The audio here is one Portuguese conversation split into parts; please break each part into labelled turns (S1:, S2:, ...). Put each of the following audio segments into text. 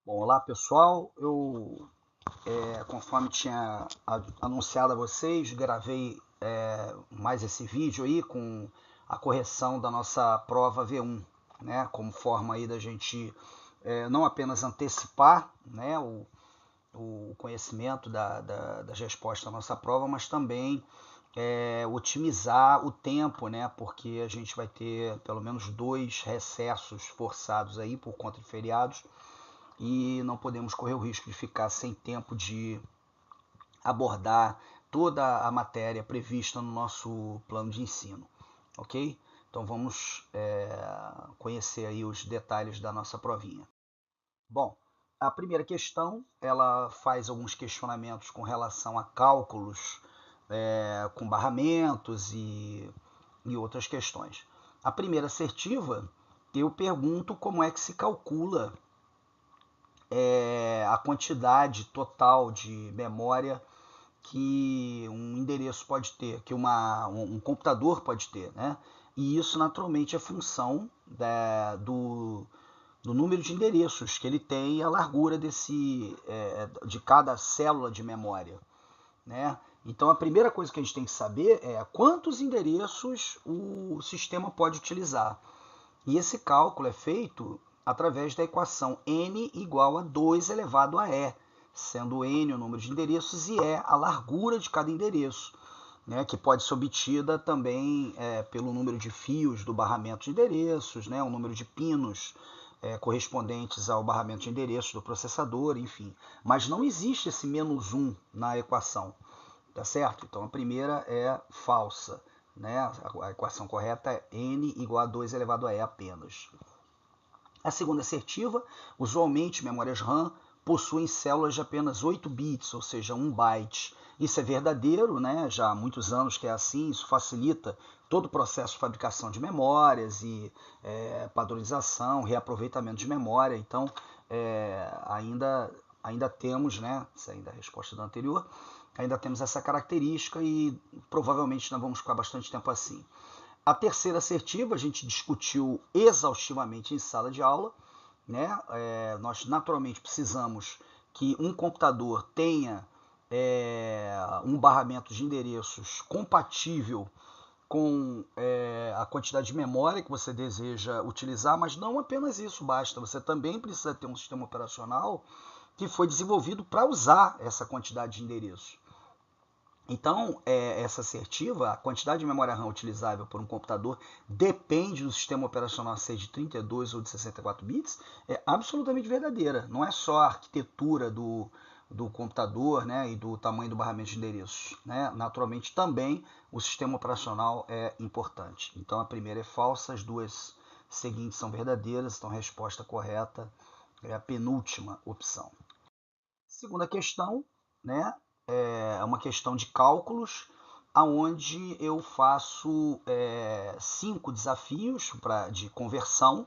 S1: Bom, olá pessoal, conforme tinha anunciado a vocês, gravei mais esse vídeo aí com a correção da nossa prova V1, né, como forma aí da gente não apenas antecipar, né, o conhecimento das respostas da nossa prova, mas também otimizar o tempo, né, porque a gente vai ter pelo menos 2 recessos forçados aí por conta de feriados, e não podemos correr o risco de ficar sem tempo de abordar toda a matéria prevista no nosso plano de ensino, ok? Então vamos conhecer aí os detalhes da nossa provinha. Bom, a primeira questão, ela faz alguns questionamentos com relação a cálculos com barramentos e outras questões. A primeira assertiva, eu pergunto como é que se calcula a quantidade total de memória que um endereço pode ter, que um computador pode ter, né? E isso naturalmente é função do número de endereços que ele tem e a largura de cada célula de memória, né? Então a primeira coisa que a gente tem que saber é quantos endereços o sistema pode utilizar. E esse cálculo é feito através da equação n igual a 2 elevado a e, sendo n o número de endereços e e a largura de cada endereço, né, que pode ser obtida também pelo número de fios do barramento de endereços, né, o número de pinos correspondentes ao barramento de endereços do processador, enfim. Mas não existe esse menos 1 na equação, tá certo? Então a primeira é falsa, né? A equação correta é n igual a 2 elevado a e apenas. A segunda assertiva, usualmente memórias RAM possuem células de apenas 8 bits, ou seja, 1 byte. Isso é verdadeiro, né? Já há muitos anos que é assim, isso facilita todo o processo de fabricação de memórias e padronização, reaproveitamento de memória. Então, ainda temos, né? Essa ainda é a resposta da anterior, ainda temos essa característica e provavelmente nós vamos ficar bastante tempo assim. A terceira assertiva a gente discutiu exaustivamente em sala de aula, né? Nós naturalmente precisamos que um computador tenha um barramento de endereços compatível com a quantidade de memória que você deseja utilizar, mas não apenas isso basta, você também precisa ter um sistema operacional que foi desenvolvido para usar essa quantidade de endereços. Então, essa assertiva, a quantidade de memória RAM utilizável por um computador depende do sistema operacional ser de 32 ou de 64 bits, é absolutamente verdadeira. Não é só a arquitetura do computador, né, e do tamanho do barramento de endereços, né? Naturalmente, também o sistema operacional é importante. Então, a primeira é falsa, as duas seguintes são verdadeiras, então a resposta correta é a penúltima opção. Segunda questão, né, é uma questão de cálculos, aonde eu faço 5 desafios de conversão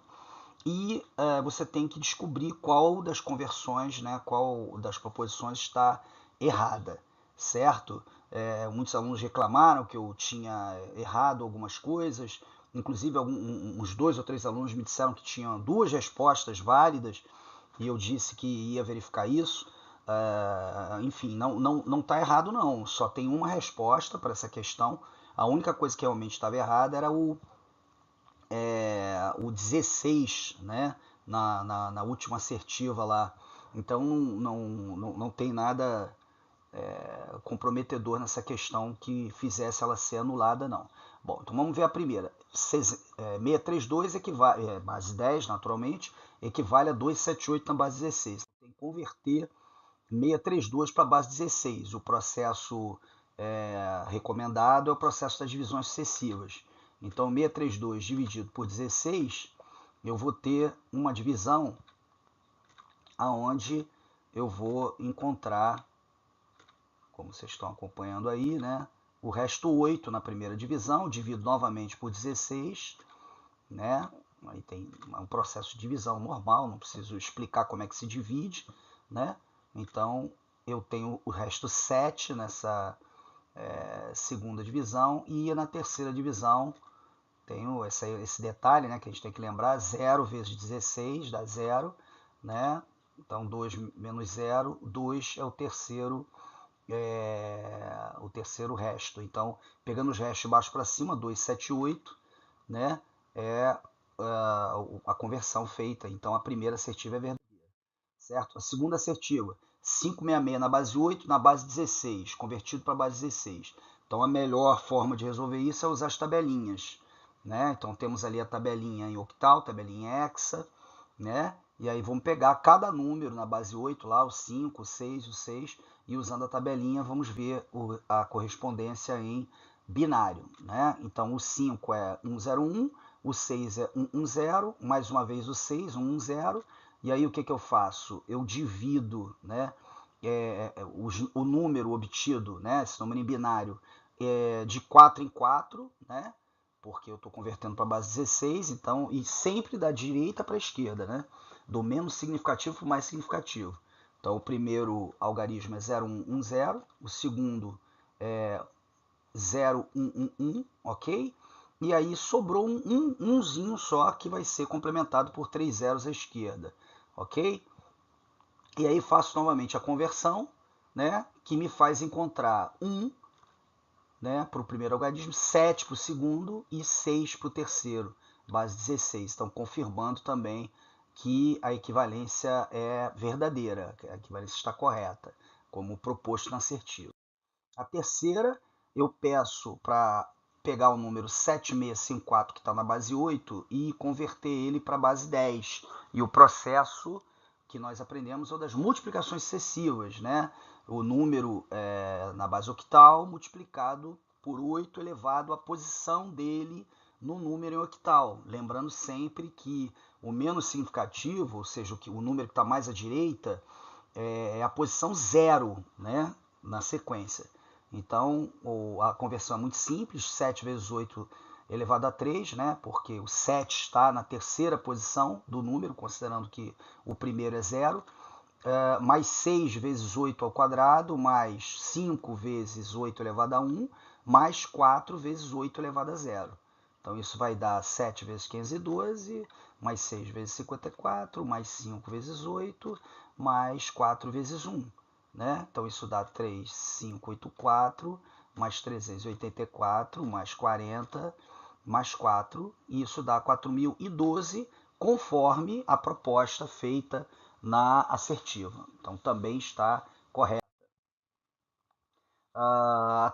S1: e você tem que descobrir qual das conversões, né, qual das proposições está errada, certo? Muitos alunos reclamaram que eu tinha errado algumas coisas, inclusive uns 2 ou 3 alunos me disseram que tinham 2 respostas válidas e eu disse que ia verificar isso. Enfim, não está errado não, só tem uma resposta para essa questão. A única coisa que realmente estava errada era o 16, né, na última assertiva lá. Então não tem nada comprometedor nessa questão que fizesse ela ser anulada, não. Bom, então vamos ver a primeira. 632 equivale, base 10, naturalmente, equivale a 278 na base 16. Tem que converter 632 para a base 16. O processo recomendado é o processo das divisões sucessivas. Então, 632 dividido por 16, eu vou ter uma divisão aonde eu vou encontrar, como vocês estão acompanhando aí, né, o resto 8 na primeira divisão, divido novamente por 16, né, aí tem um processo de divisão normal, não preciso explicar como é que se divide, né, então eu tenho o resto 7 nessa segunda divisão, e na terceira divisão tenho esse detalhe, né, que a gente tem que lembrar, 0 vezes 16 dá 0, né, Então 2 menos 0, 2 é o terceiro resto. Então, pegando os restos de baixo para cima, 2, 7, 8, né? É a conversão feita. Então, a primeira assertiva é verdadeira, certo? A segunda assertiva, 566 na base 8, na base 16, convertido para a base 16. Então, a melhor forma de resolver isso é usar as tabelinhas, né? Então, temos ali a tabelinha em octal, tabelinha em hexa, né? E aí vamos pegar cada número na base 8 lá, o 5, o 6, o 6, e usando a tabelinha vamos ver a correspondência em binário, né? Então o 5 é 101, o 6 é 110, mais uma vez o 6, 110, e aí o que eu faço? Eu divido, né, o número obtido, né, esse número em binário, de 4 em 4, né? Porque eu estou convertendo para a base 16, então, e sempre da direita para a esquerda, né? Do menos significativo para o mais significativo. Então, o primeiro algarismo é 0110, o segundo é 0111, ok? E aí sobrou um umzinho só que vai ser complementado por 3 zeros à esquerda, ok? E aí faço novamente a conversão, né? Que me faz encontrar 1, né, para o primeiro algarismo, 7 para o segundo e 6 para o terceiro, base 16. Então, confirmando também que a equivalência é verdadeira, que a equivalência está correta, como proposto na assertiva. A terceira, eu peço para pegar o número 7654, que está na base 8, e converter ele para a base 10. E o processo que nós aprendemos é o das multiplicações sucessivas, né? O número na base octal multiplicado por 8 elevado à posição dele no número em octal. Lembrando sempre que o menos significativo, ou seja, o número que está mais à direita, é a posição 0, né, na sequência. Então, a conversão é muito simples, 7 vezes 8 elevado a 3, né, porque o 7 está na terceira posição do número, considerando que o primeiro é 0, mais 6 vezes 8 ao quadrado, mais 5 vezes 8 elevado a 1, mais 4 vezes 8 elevado a 0. Então, isso vai dar 7 vezes 512, mais 6 vezes 54, mais 5 vezes 8, mais 4 vezes 1. Né? Então, isso dá 3,584, mais 384, mais 40, mais 4. E isso dá 4.012, conforme a proposta feita na assertiva. Então, também está correta. A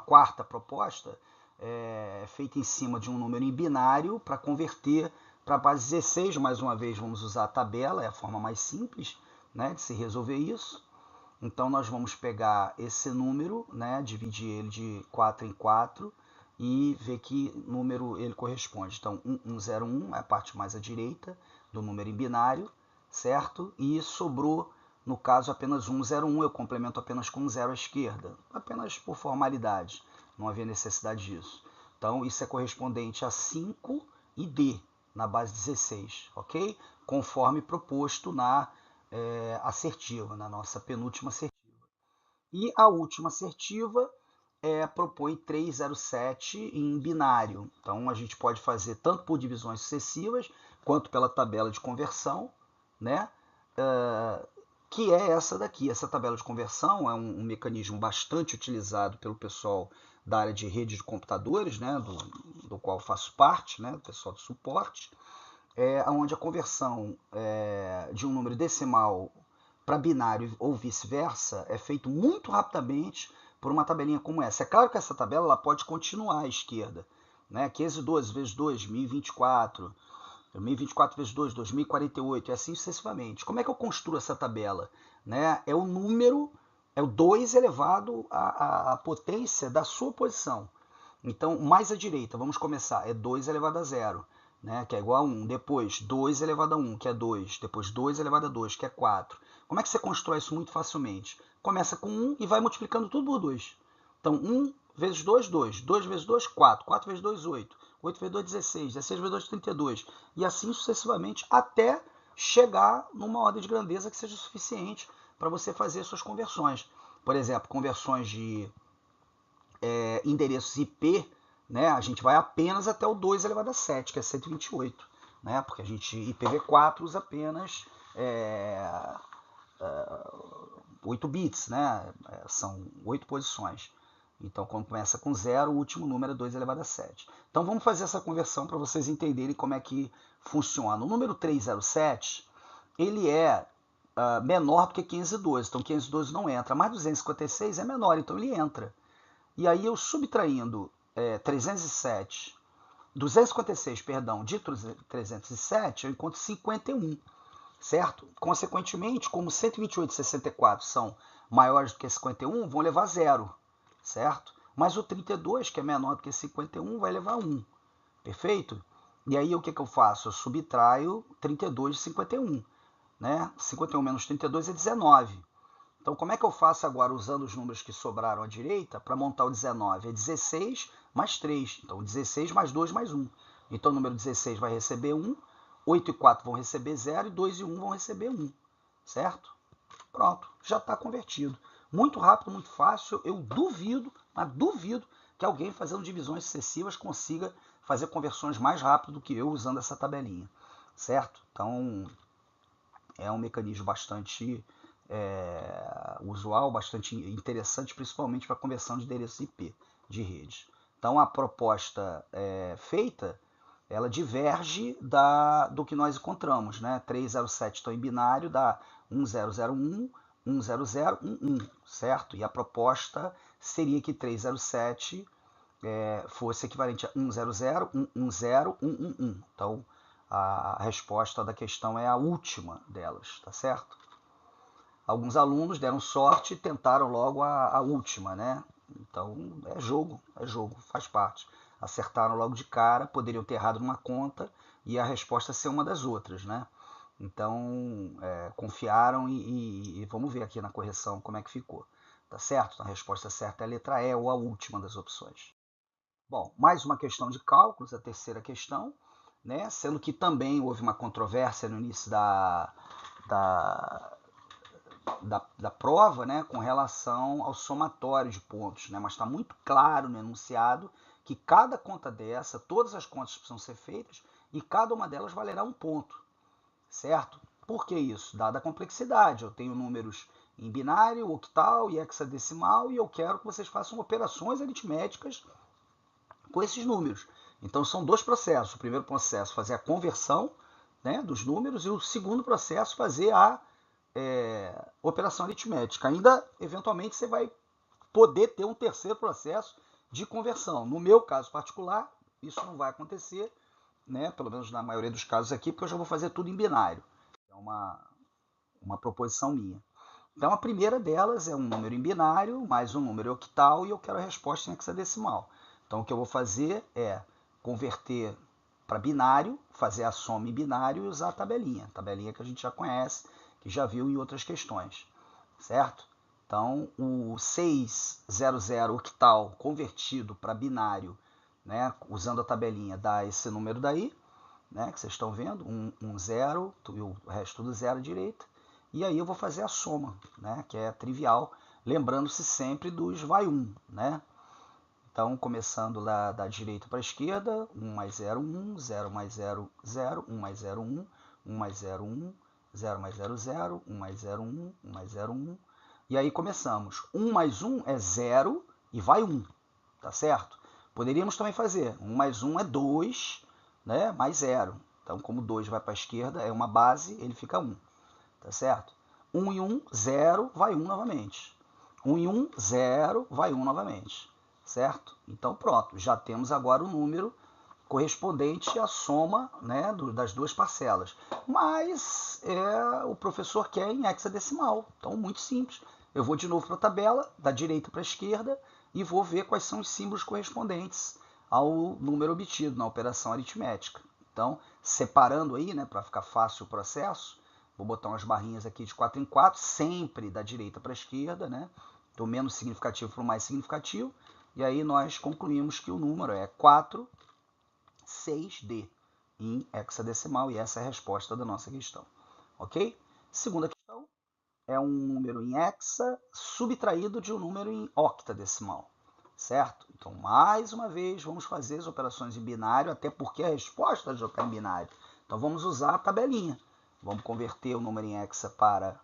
S1: quarta proposta é feita em cima de um número em binário para converter para a base 16. Mais uma vez, vamos usar a tabela, é a forma mais simples, né, de se resolver isso. Então, nós vamos pegar esse número, né, dividir ele de 4 em 4 e ver que número ele corresponde. Então, 101 é a parte mais à direita do número em binário, certo? E sobrou, no caso, apenas 101, eu complemento apenas com um 0 à esquerda, apenas por formalidade, não havia necessidade disso. Então, isso é correspondente a 5 e D, na base 16, ok? Conforme proposto na assertiva, na nossa penúltima assertiva. E a última assertiva propõe 307 em binário. Então, a gente pode fazer tanto por divisões sucessivas, quanto pela tabela de conversão, né? Que é essa daqui. Essa tabela de conversão é um mecanismo bastante utilizado pelo pessoal da área de rede de computadores, né? do qual faço parte, né? Do pessoal do suporte, onde a conversão de um número decimal para binário ou vice-versa é feito muito rapidamente por uma tabelinha como essa. É claro que essa tabela ela pode continuar à esquerda, né? 512 vezes 2, 1024, 1024 vezes 2, 2048, e assim sucessivamente. Como é que eu construo essa tabela? Né? É o número, é o 2 elevado à potência da sua posição. Então, mais à direita, vamos começar, é 2 elevado a 0, né, que é igual a 1. Depois, 2 elevado a 1, que é 2. Depois, 2 elevado a 2, que é 4. Como é que você constrói isso muito facilmente? Começa com 1 e vai multiplicando tudo por 2. Então, 1 vezes 2, 2. 2 vezes 2, 4. 4 vezes 2, 8. 8 vezes 2, 16. 16 vezes 2, 32. E assim sucessivamente, até chegar numa ordem de grandeza que seja suficiente para você fazer suas conversões. Por exemplo, conversões de endereços IP, né, a gente vai apenas até o 2 elevado a 7, que é 128. né? Porque a gente, IPv4 usa apenas 8 bits, né? São 8 posições. Então, quando começa com 0, o último número é 2 elevado a 7. Então, vamos fazer essa conversão para vocês entenderem como é que funciona. O número 307, ele é menor do que 512. Então, 512 não entra. Mas 256 é menor, então ele entra. E aí, eu subtraindo 256, perdão, de 307, eu encontro 51. Certo? Consequentemente, como 128 e 64 são maiores do que 51, vão levar 0, certo? Mas o 32, que é menor do que 51, vai levar 1, perfeito? E aí o que eu faço? Eu subtraio 32 de 51, né? 51 menos 32 é 19. Então como é que eu faço agora usando os números que sobraram à direita para montar o 19? É 16 mais 3, então 16 mais 2 mais 1. Então o número 16 vai receber 1, 8 e 4 vão receber 0 e 2 e 1 vão receber 1, certo? Pronto, já está convertido. Muito rápido, muito fácil. Eu duvido, mas duvido que alguém fazendo divisões sucessivas consiga fazer conversões mais rápido do que eu usando essa tabelinha, certo? Então é um mecanismo bastante usual, bastante interessante, principalmente para conversão de endereços IP de rede. Então a proposta feita, ela diverge do que nós encontramos, né? 307 estão em binário, dá 1001, 10011, certo? E a proposta seria que 307 fosse equivalente a 100, 110, 111. Então a resposta da questão é a última delas, tá certo? Alguns alunos deram sorte e tentaram logo a última, né? Então é jogo, faz parte. Acertaram logo de cara, poderiam ter errado numa conta e a resposta ser uma das outras, né? Então confiaram e vamos ver aqui na correção como é que ficou, tá certo? Então, a resposta certa é a letra E, ou a última das opções. Bom, mais uma questão de cálculos, a terceira questão, né? Sendo que também houve uma controvérsia no início da prova, né, com relação ao somatório de pontos, né, mas está muito claro no enunciado que cada conta dessa, todas as contas precisam ser feitas e cada uma delas valerá um ponto, certo? Por que isso? Dada a complexidade, eu tenho números em binário, octal e hexadecimal e eu quero que vocês façam operações aritméticas com esses números. Então são dois processos. O primeiro processo fazer a conversão, né, dos números e o segundo processo fazer a operação aritmética. Ainda, eventualmente, você vai poder ter um terceiro processo de conversão. No meu caso particular, isso não vai acontecer, né? Pelo menos na maioria dos casos aqui, porque eu já vou fazer tudo em binário. É uma proposição minha. Então, a primeira delas é um número em binário, mais um número octal, e eu quero a resposta em hexadecimal. Então, o que eu vou fazer é converter para binário, fazer a soma em binário e usar a tabelinha que a gente já conhece, que já viu em outras questões, certo? Então, o 600 octal convertido para binário, né, usando a tabelinha, dá esse número daí, né, que vocês estão vendo, um 0, e o resto do 0 à direita. E aí eu vou fazer a soma, né, que é trivial, lembrando-se sempre dos vai 1, né? Então, começando lá da direita para a esquerda, 1 mais 0, 1, 0 mais 0, 0, 1 mais 0, 1, 1 mais 0, 1, 0 mais 0, 0, 1 mais 0, 1, 1 mais 0, 1. E aí começamos. 1 mais 1 é 0 e vai 1, tá certo? Poderíamos também fazer 1 mais 1 é 2, né, mais 0. Então, como 2 vai para a esquerda, é uma base, ele fica 1, tá certo? 1 e 1, 0, vai 1 novamente. 1 e 1, 0, vai 1 novamente, certo? Então, pronto, já temos agora o número correspondente à soma, né, das duas parcelas. Mas o professor quer em hexadecimal, então muito simples. Eu vou de novo para a tabela, da direita para a esquerda, e vou ver quais são os símbolos correspondentes ao número obtido na operação aritmética. Então, separando aí, né, para ficar fácil o processo, vou botar umas barrinhas aqui de 4 em 4, sempre da direita para a esquerda, né, do menos significativo para o mais significativo, e aí nós concluímos que o número é 4, 6D em hexadecimal, e essa é a resposta da nossa questão, ok? Segunda questão é um número em hexa subtraído de um número em octadecimal, certo? Então, mais uma vez, vamos fazer as operações em binário, até porque a resposta já está em binário, Então vamos usar a tabelinha. Vamos converter o número em hexa para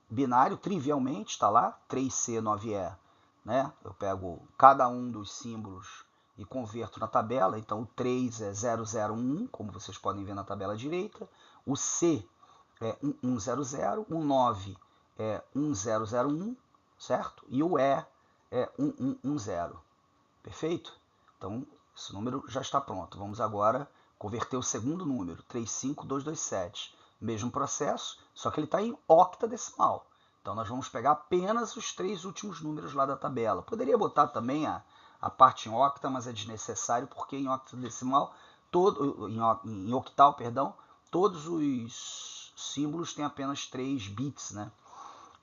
S1: binário, trivialmente, está lá, 3C9E, né? Eu pego cada um dos símbolos e converto na tabela. Então o 3 é 001, como vocês podem ver na tabela direita. O C é 1100, o 9 é 1001, certo? E o E é 1110. Perfeito? Então, esse número já está pronto. Vamos agora converter o segundo número, 35227. Mesmo processo, só que ele está em octadecimal. Então, nós vamos pegar apenas os 3 últimos números lá da tabela. Poderia botar também a parte em octa, mas é desnecessário, porque em octadecimal, em octal, perdão, todos os símbolos têm apenas 3 bits, né?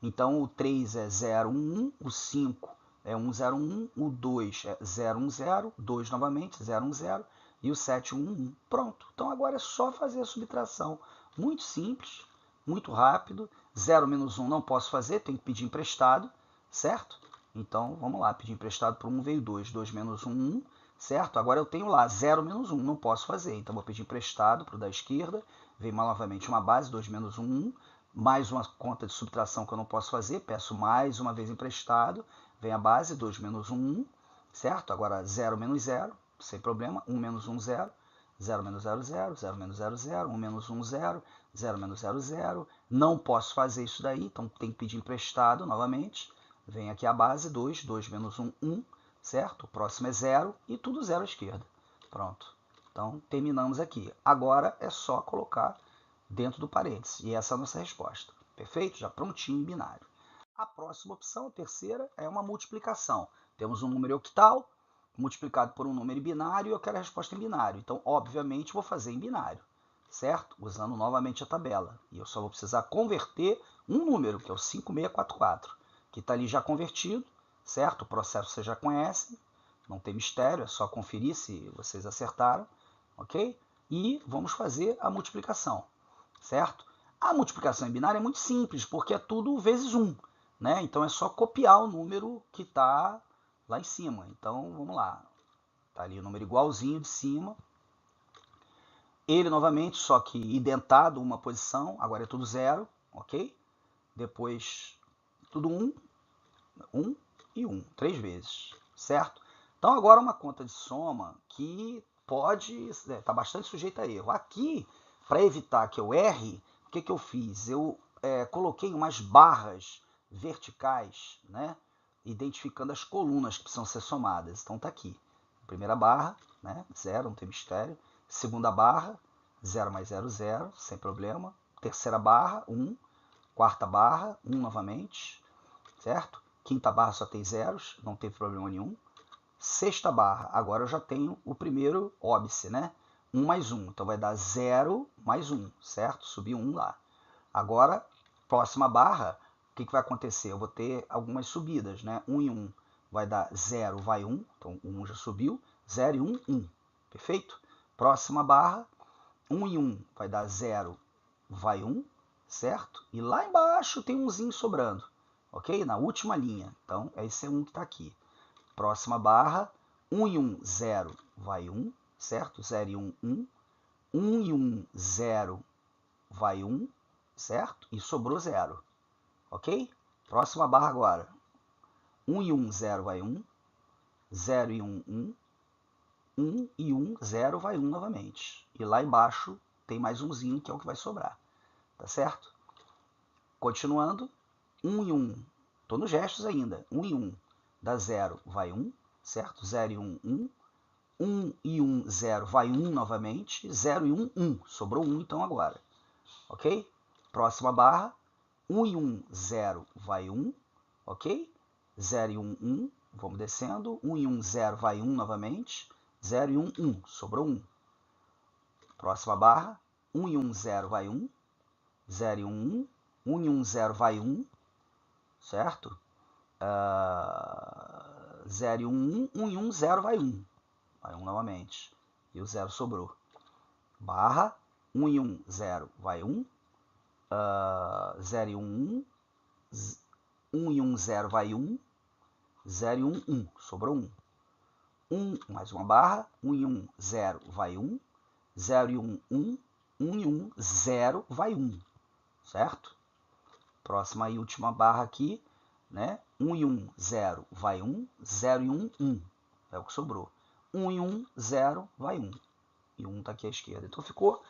S1: Então, o 3 é 011, o 5 é 101, o 2 é 010, 2 novamente, 010, e o 711. Pronto. Então, agora é só fazer a subtração. Muito simples, muito rápido. 0 menos 1 não posso fazer, tenho que pedir emprestado, certo? Então, vamos lá, pedir emprestado por 1 veio 2, 2 menos 1, 1, certo? Agora eu tenho lá 0 menos 1, não posso fazer, então vou pedir emprestado para o da esquerda, vem novamente uma base, 2 menos 1, 1, mais uma conta de subtração que eu não posso fazer, peço mais uma vez emprestado, vem a base, 2 menos 1, 1, certo? Agora 0 menos 0, sem problema, 1 menos 1, 0, 0 menos 0, 0, 0 menos 0, 0, 1 menos 1, 0, 0 menos 0, 0, não posso fazer isso daí, então tem que pedir emprestado novamente, vem aqui a base, 2, 2 menos 1, 1, certo? O próximo é 0 e tudo 0 à esquerda. Pronto. Então, terminamos aqui. Agora é só colocar dentro do parênteses. E essa é a nossa resposta. Perfeito? Já prontinho em binário. A próxima opção, a terceira, é uma multiplicação. Temos um número octal multiplicado por um número binário e eu quero a resposta em binário. Então, obviamente, vou fazer em binário, certo? Usando novamente a tabela. E eu só vou precisar converter um número, que é o 5644, que está ali já convertido, certo? O processo vocês já conhecem, não tem mistério, é só conferir se vocês acertaram, ok? E vamos fazer a multiplicação, certo? A multiplicação em binário é muito simples, porque é tudo vezes 1, né? Então é só copiar o número que está lá em cima. Então vamos lá, está ali o número igualzinho de cima. Ele novamente, só que identado uma posição, agora é tudo 0, ok? Depois tudo 1, 1 e 1, 3 vezes, certo? Então agora uma conta de soma que pode, está bastante sujeita a erro. Aqui, para evitar que eu erre, o que eu fiz? Eu coloquei umas barras verticais, né? Identificando as colunas que precisam ser somadas. Então tá aqui. Primeira barra, né? 0, não tem mistério. Segunda barra, 0 mais 0, 0, sem problema. Terceira barra, 1. Quarta barra, 1 novamente, certo? Quinta barra só tem zeros, não tem problema nenhum. Sexta barra, agora eu já tenho o primeiro óbice, né? 1 mais 1, então vai dar 0 mais 1, certo? Subi 1 lá. Agora, próxima barra, o que vai acontecer? Eu vou ter algumas subidas, né? 1 e 1 vai dar 0, vai 1, então 1 já subiu. 0 e 1, 1, perfeito? Próxima barra, 1 e 1 vai dar 0, vai 1, certo? E lá embaixo tem umzinho sobrando, ok? Na última linha, então esse é 1 que está aqui. Próxima barra, 1 e 1, 0, vai 1, certo? 0 e 1, 1. 1 e 1, 0, vai 1, certo? E sobrou 0, ok? Próxima barra agora. 1 e 1, 0, vai 1. 0 e 1, 1. 1 e 1, 0, vai 1 novamente. E lá embaixo tem mais umzinho, que é o que vai sobrar. Tá certo? Continuando. 1 e 1. Estou nos gestos ainda. 1 e 1 dá 0, vai 1, certo? 0 e 1, 1. 1 e 1, 0, vai 1 novamente. 0 e 1, 1. Sobrou 1 então agora. Ok? Próxima barra. 1 e 1, 0, vai 1. Ok? 0 e 1, 1. Vamos descendo. 1 e 1, 0, vai 1 novamente. 0 e 1, 1. Sobrou 1. Próxima barra. 1 e 1, 0, vai 1. 0 e 1, 1. 1 e 1, 0, vai 1. Certo? 0 e 1, 1. 1 e 1, 0, vai 1. Vai 1 novamente. E o 0 sobrou. Barra. 1 e 1, 0, vai 1. 0 e 1, 1. 1 e 1, 0, vai 1. 0 e 1, 1. Sobrou 1. 1 mais uma barra. 1 e 1, 0, vai 1. 0 e 1, 1. 1 e 1, 0, vai 1, certo? Próxima e última barra aqui, né? 1 e 1, 0, vai 1. 0 e 1, 1. É o que sobrou. 1 e 1, 0, vai 1. E 1 está aqui à esquerda. Então ficou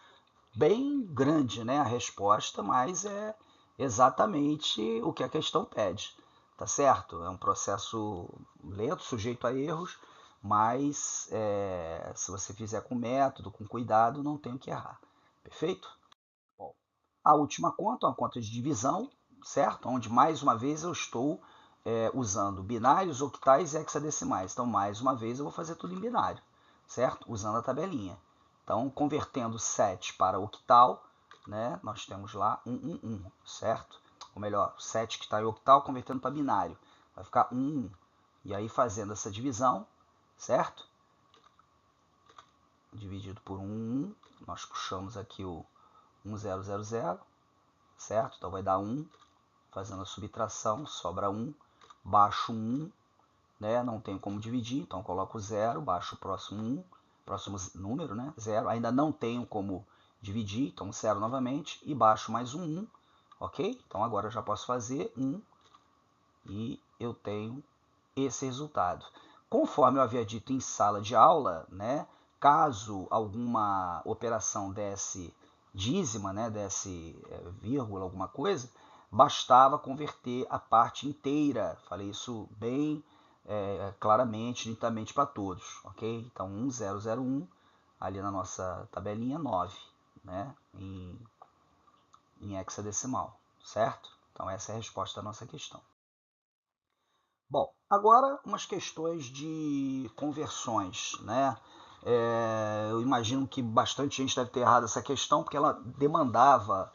S1: bem grande, né, a resposta, mas é exatamente o que a questão pede, tá certo? É um processo lento, sujeito a erros, mas se você fizer com método, com cuidado, não tem o que errar, perfeito? Bom, a última conta é uma conta de divisão, certo? Onde mais uma vez eu estou usando binários, octais e hexadecimais. Então, mais uma vez, eu vou fazer tudo em binário, certo? Usando a tabelinha. Então, convertendo 7 para octal, né, nós temos lá 1, certo? Ou melhor, 7 que está em octal, convertendo para binário. Vai ficar 1. E aí, fazendo essa divisão, certo? Dividido por 1, nós puxamos aqui o 1000, certo? Então, vai dar 1. Fazendo a subtração, sobra 1. Baixo 1, né? Não tem como dividir, então coloco 0, baixo o próximo 1. Próximo número, né? 0. Ainda não tenho como dividir, então 0 novamente. E baixo mais um 1, ok? Então agora eu já posso fazer 1 e eu tenho esse resultado. Conforme eu havia dito em sala de aula, né? Caso alguma operação desse dízima, né? Desse vírgula, alguma coisa, bastava converter a parte inteira. Falei isso bem claramente, nitidamente para todos, ok? Então 1001 ali na nossa tabelinha 9, né? Em hexadecimal, certo? Então essa é a resposta da nossa questão. Bom, agora umas questões de conversões, né? Eu imagino que bastante gente deve ter errado essa questão, porque ela demandava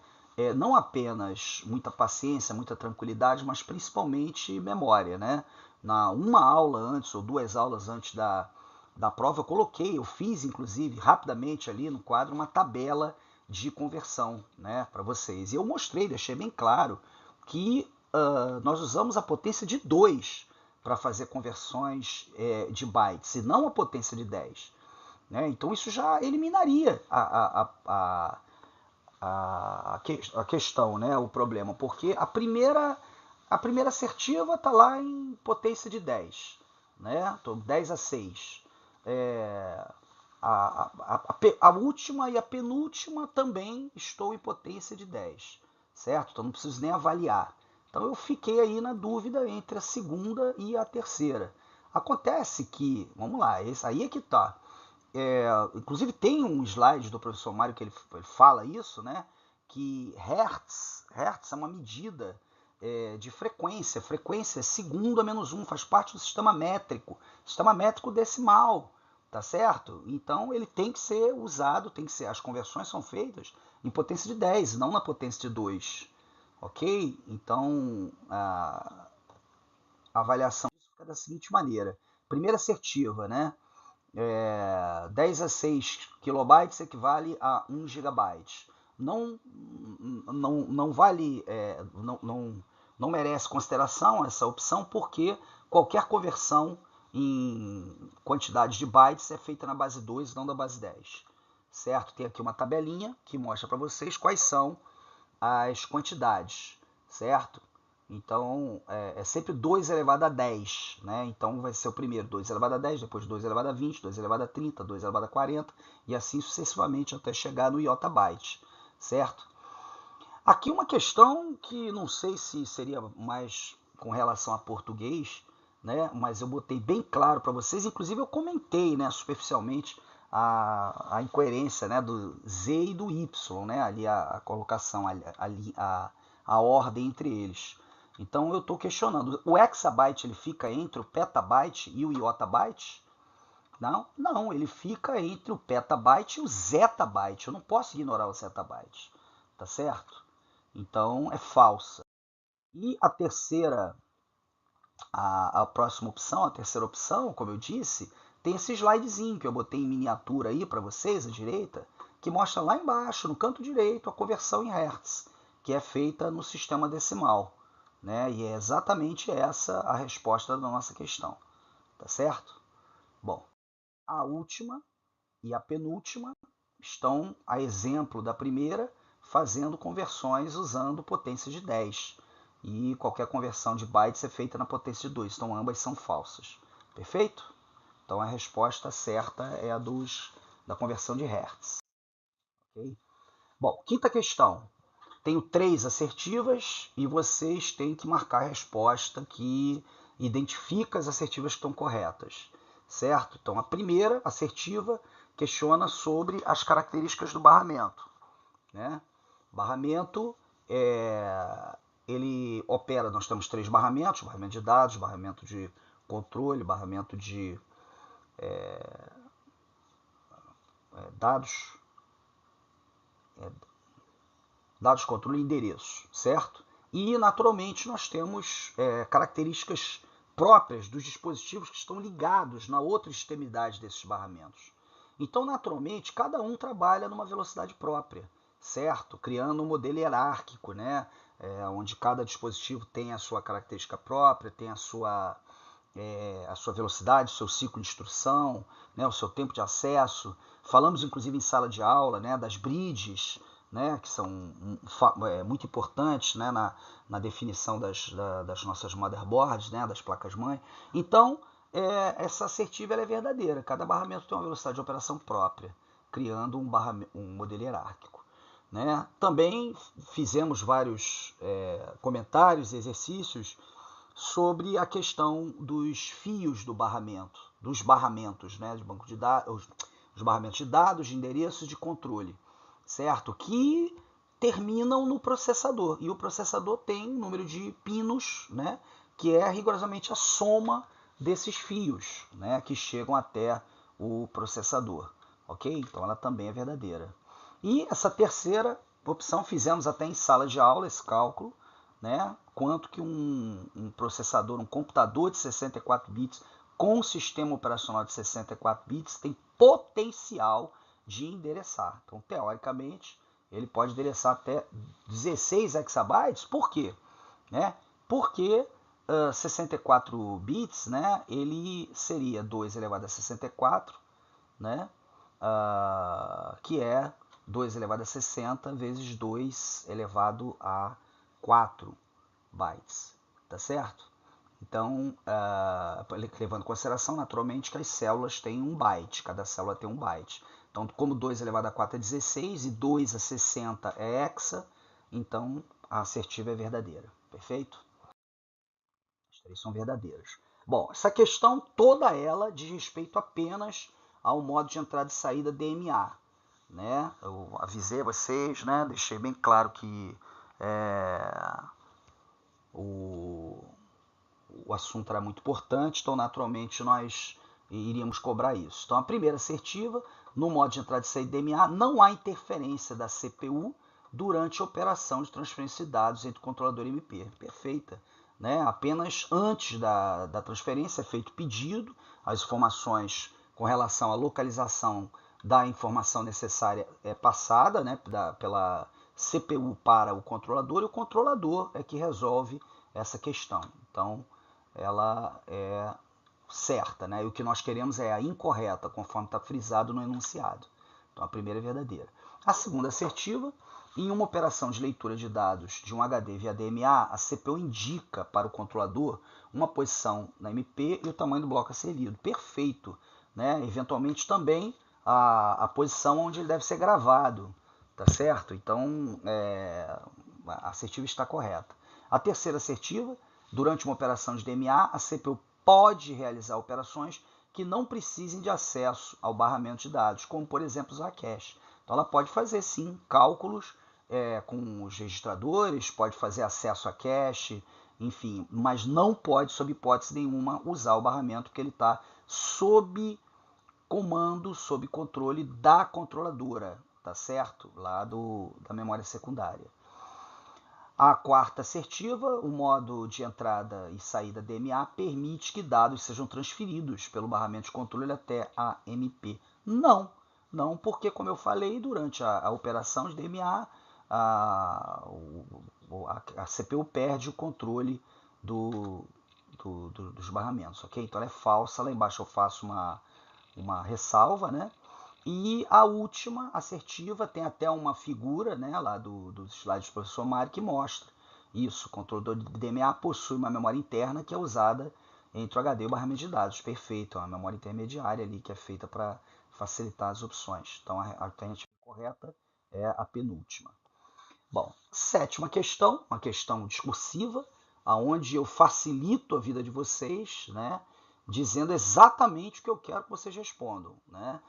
S1: não apenas muita paciência, muita tranquilidade, mas principalmente memória, né? Uma aula antes ou 2 aulas antes da prova, eu fiz inclusive rapidamente ali no quadro uma tabela de conversão, né, para vocês. E eu mostrei, deixei bem claro que nós usamos a potência de 2 para fazer conversões de bytes, e não a potência de 10. Né? Então isso já eliminaria a questão, né? O problema, porque a primeira assertiva está lá em potência de 10. Né? Então, 10 a 6. A última e a penúltima também estou em potência de 10. Certo? Então não preciso nem avaliar. Então eu fiquei aí na dúvida entre a segunda e a terceira. Acontece que, vamos lá, esse aí é que tá. Inclusive tem um slide do professor Mário que ele fala isso, né? Que Hertz é uma medida de frequência. Frequência é segundo a menos 1, faz parte do sistema métrico decimal, tá certo? Então ele tem que ser usado, as conversões são feitas em potência de 10, não na potência de 2. Ok? Então, a avaliação fica da seguinte maneira. Primeira assertiva, né? 10 a 6 kilobytes equivale a 1 gigabyte. Não vale, não merece consideração essa opção, porque qualquer conversão em quantidade de bytes é feita na base 2 e não na base 10. Certo? Tem aqui uma tabelinha que mostra para vocês quais são as quantidades, certo? Então, é sempre 2 elevado a 10, né? Então, vai ser o primeiro 2 elevado a 10, depois 2 elevado a 20, 2 elevado a 30, 2 elevado a 40, e assim sucessivamente até chegar no iotabyte, certo? Aqui uma questão que não sei se seria mais com relação a português, né? Mas eu botei bem claro para vocês, inclusive eu comentei, né, superficialmente, a incoerência, né, do Z e do Y, né, ali a colocação, a ordem entre eles. Então eu estou questionando, o hexabyte ele fica entre o petabyte e o iotabyte? Não, ele fica entre o petabyte e o zettabyte. Eu não posso ignorar o zettabyte, tá certo? Então é falsa. E a próxima opção, a terceira opção, como eu disse, tem esse slidezinho que eu botei em miniatura aí para vocês, à direita, que mostra lá embaixo, no canto direito, a conversão em Hertz, que é feita no sistema decimal. Né? E é exatamente essa a resposta da nossa questão. Tá certo? Bom, a última e a penúltima, estão, a exemplo da primeira, fazendo conversões usando potência de 10. E qualquer conversão de bytes é feita na potência de 2. Então ambas são falsas. Perfeito? Então a resposta certa é a da conversão de Hertz. Okay? Bom, quinta questão. Tenho 3 assertivas e vocês têm que marcar a resposta que identifica as assertivas que estão corretas, certo? Então, a primeira assertiva questiona sobre as características do barramento, né? Barramento, ele opera, nós temos 3 barramentos, barramento de dados, barramento de controle, barramento de dados, dados, controle e endereço, certo? E, naturalmente, nós temos características próprias dos dispositivos que estão ligados na outra extremidade desses barramentos. Então, naturalmente, cada um trabalha numa velocidade própria, certo? Criando um modelo hierárquico, né? Onde cada dispositivo tem a sua característica própria, tem a sua velocidade, o seu ciclo de instrução, né? O seu tempo de acesso. Falamos, inclusive, em sala de aula, né? Das bridges, né, que são muito importantes, né, na definição das nossas motherboards, né, das placas-mãe. Então, essa assertiva é verdadeira. Cada barramento tem uma velocidade de operação própria, criando um modelo hierárquico. Né? Também fizemos vários comentários e exercícios sobre a questão dos fios do barramento, dos barramentos, né, de banco de dados, os barramentos de dados, de endereços, de controle, certo? Que terminam no processador. E o processador tem um número de pinos, né, que é rigorosamente a soma desses fios, né, que chegam até o processador. Ok? Então ela também é verdadeira. E essa terceira opção fizemos até em sala de aula, esse cálculo, né? Quanto que um processador, um computador de 64 bits com um sistema operacional de 64 bits tem potencial de endereçar. Então, teoricamente, ele pode endereçar até 16 exabytes. Por quê? Né? Porque 64 bits, né, ele seria 2 elevado a 64, né, que é 2 elevado a 60 vezes 2 elevado a 4 bytes, tá certo? Então, levando em consideração, naturalmente, que as células têm 1 byte, cada célula tem 1 byte. Então, como 2 elevado a 4 é 16 e 2 a 60 é hexa, então a assertiva é verdadeira, perfeito? As 3 são verdadeiras. Bom, essa questão toda ela diz respeito apenas ao modo de entrada e saída DMA. Né? Eu avisei vocês, né? Deixei bem claro que o assunto era muito importante, então naturalmente nós iríamos cobrar isso. Então a primeira assertiva, no modo de entrada e saída DMA, não há interferência da CPU durante a operação de transferência de dados entre o controlador e MP. Perfeita. Né? Apenas antes da transferência é feito pedido, as informações com relação à localização da informação necessária é passada, né, pela CPU para o controlador, e o controlador é que resolve essa questão. Então, ela é certa, né? E o que nós queremos é a incorreta, conforme está frisado no enunciado. Então, a primeira é verdadeira. A segunda assertiva, em uma operação de leitura de dados de um HD via DMA, a CPU indica para o controlador uma posição na MP e o tamanho do bloco a ser lido. Perfeito. Né? Eventualmente também a posição onde ele deve ser gravado, tá certo? Então, a assertiva está correta. A terceira assertiva, durante uma operação de DMA, a CPU pode realizar operações que não precisem de acesso ao barramento de dados, como, por exemplo, usar cache. Então, ela pode fazer, sim, cálculos com os registradores, pode fazer acesso a cache, enfim, mas não pode, sob hipótese nenhuma, usar o barramento, porque ele está sob comando, sob controle da controladora, tá certo? Lá da memória secundária. A quarta assertiva, o modo de entrada e saída DMA permite que dados sejam transferidos pelo barramento de controle até a MP. Não, porque, como eu falei, durante a operação de DMA, a CPU perde o controle dos barramentos, ok? Então ela é falsa, lá embaixo eu faço uma ressalva, né? E a última, assertiva, tem até uma figura, né, lá dos slides do professor Mário que mostra isso. O controlador de DMA possui uma memória interna que é usada entre o HD e o barramento de dados. Perfeito, é uma memória intermediária ali que é feita para facilitar as opções. Então a alternativa correta é a penúltima. Bom, sétima questão, uma questão discursiva, aonde eu facilito a vida de vocês, né, dizendo exatamente o que eu quero que vocês respondam, né?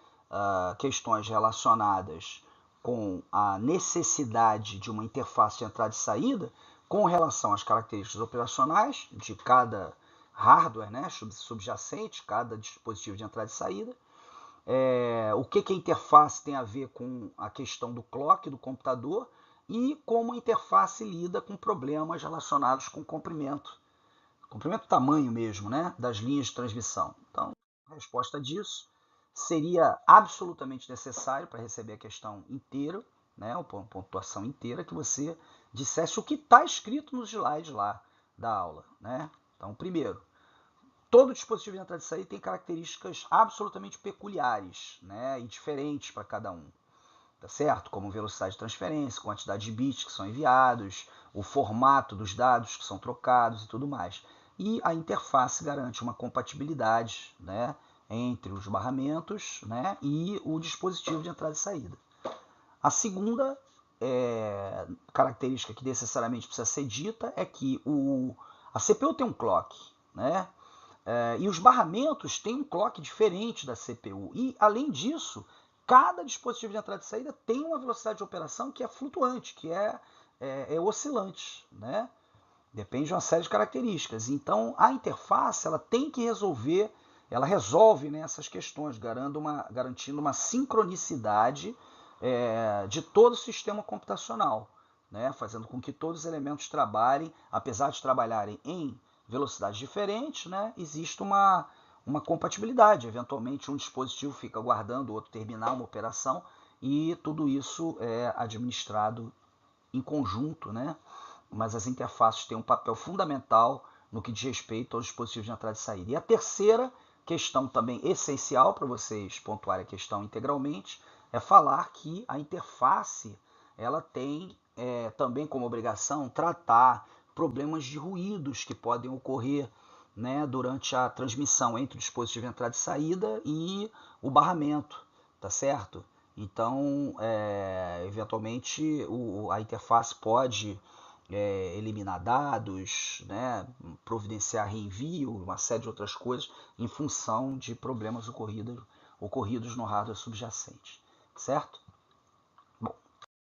S1: Questões relacionadas com a necessidade de uma interface de entrada e saída com relação às características operacionais de cada hardware, né, subjacente, cada dispositivo de entrada e saída. O que a interface tem a ver com a questão do clock do computador e como a interface lida com problemas relacionados com comprimento tamanho mesmo, né, das linhas de transmissão. Então, a resposta disso seria absolutamente necessário para receber a questão inteira, né, a pontuação inteira, que você dissesse o que está escrito nos slides lá da aula, né? Então, primeiro, todo dispositivo de entrada e saída tem características absolutamente peculiares, né, e diferentes para cada um, tá certo? Como velocidade de transferência, quantidade de bits que são enviados, o formato dos dados que são trocados e tudo mais. E a interface garante uma compatibilidade, né, entre os barramentos, né, e o dispositivo de entrada e saída. A segunda característica que necessariamente precisa ser dita é que a CPU tem um clock, né, e os barramentos têm um clock diferente da CPU. E, além disso, cada dispositivo de entrada e saída tem uma velocidade de operação que é flutuante, que é oscilante, né? Depende de uma série de características. Então, a interface ela tem que resolver, ela resolve, né, essas questões, garantindo uma sincronicidade de todo o sistema computacional, né, fazendo com que todos os elementos trabalhem, apesar de trabalharem em velocidades diferentes, né, existe uma compatibilidade. Eventualmente, um dispositivo fica aguardando o outro terminar uma operação e tudo isso é administrado em conjunto, né? Mas as interfaces têm um papel fundamental no que diz respeito aos dispositivos de entrada e saída. E a terceira questão também essencial para vocês pontuarem a questão integralmente é falar que a interface ela tem também como obrigação tratar problemas de ruídos que podem ocorrer, né, durante a transmissão entre o dispositivo de entrada e saída e o barramento, tá certo? Então, eventualmente, a interface pode eliminar dados, né, providenciar reenvio, uma série de outras coisas, em função de problemas ocorridos no hardware subjacente, certo? Bom,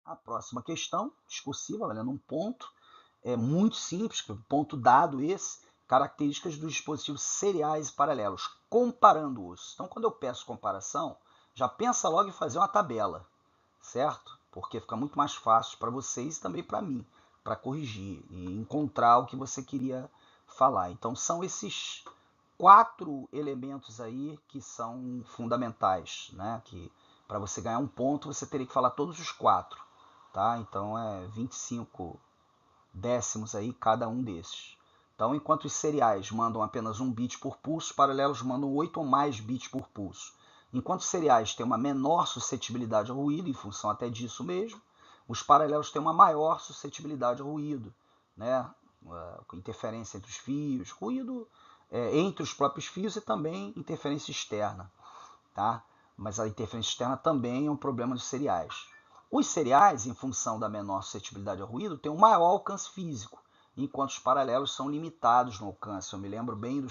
S1: a próxima questão, discursiva, valendo um ponto, é muito simples, ponto dado esse, características dos dispositivos seriais e paralelos, comparando-os. Então, quando eu peço comparação, já pensa logo em fazer uma tabela, certo? Porque fica muito mais fácil para vocês e também para mim, para corrigir e encontrar o que você queria falar. Então, são esses 4 elementos aí que são fundamentais, né? Que para você ganhar um ponto, você teria que falar todos os 4, tá? Então, 25 décimos aí cada um desses. Então, enquanto os seriais mandam apenas 1 bit por pulso, os paralelos mandam 8 ou mais bits por pulso. Enquanto os seriais têm uma menor suscetibilidade ao ruído, em função até disso mesmo, os paralelos têm uma maior suscetibilidade ao ruído, né? Interferência entre os fios, ruído entre os próprios fios e também interferência externa, tá? Mas a interferência externa também é um problema dos seriais. Os seriais, em função da menor suscetibilidade ao ruído, têm um maior alcance físico, enquanto os paralelos são limitados no alcance. Eu me lembro bem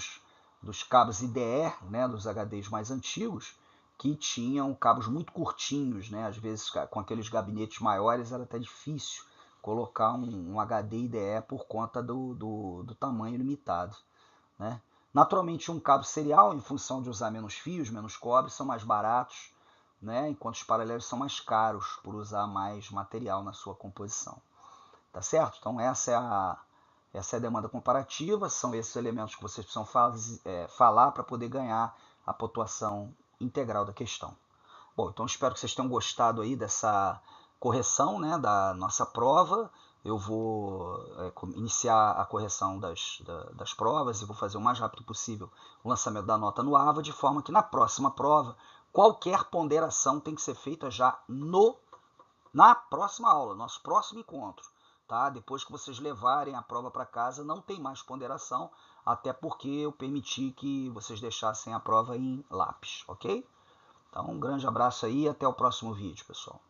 S1: dos cabos IDE, né, dos HDs mais antigos, que tinham cabos muito curtinhos, né? Às vezes com aqueles gabinetes maiores era até difícil colocar um HD IDE por conta do tamanho limitado, né? Naturalmente, um cabo serial, em função de usar menos fios, menos cobre, são mais baratos, né? Enquanto os paralelos são mais caros por usar mais material na sua composição, tá certo? Então essa é a demanda comparativa, são esses elementos que vocês precisam falar para poder ganhar a pontuação integral da questão. Bom, então espero que vocês tenham gostado aí dessa correção, né, da nossa prova. Eu vou iniciar a correção das provas e vou fazer o mais rápido possível o lançamento da nota no AVA, de forma que na próxima prova, qualquer ponderação tem que ser feita já na próxima aula, nosso próximo encontro. Tá? Depois que vocês levarem a prova para casa, não tem mais ponderação, até porque eu permiti que vocês deixassem a prova em lápis, ok? Então, um grande abraço aí e até o próximo vídeo, pessoal.